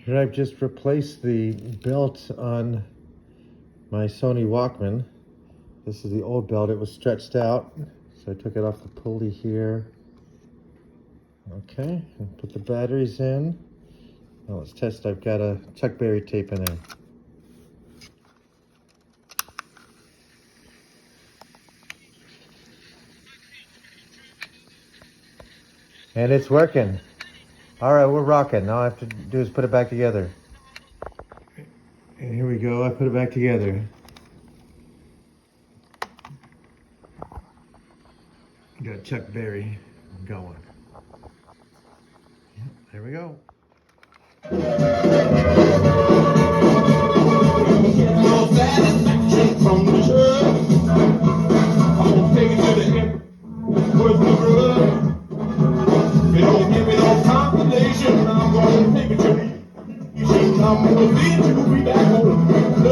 Here I've just replaced the belt on my Sony Walkman. This is the old belt. It was stretched out, so I took it off the pulley here. Okay, and put the batteries in. Now let's test. I've got a Chuck Berry tape in there. And it's working. All right, we're rocking. Now all I have to do is put it back together. And here we go. I put it back together. Got Chuck Berry going. Yep, there we go. From the church, I'm gonna take it to the end. Where's the drug? If you don't give me no compensation, I'm gonna take it to you. You should come with me to be back home.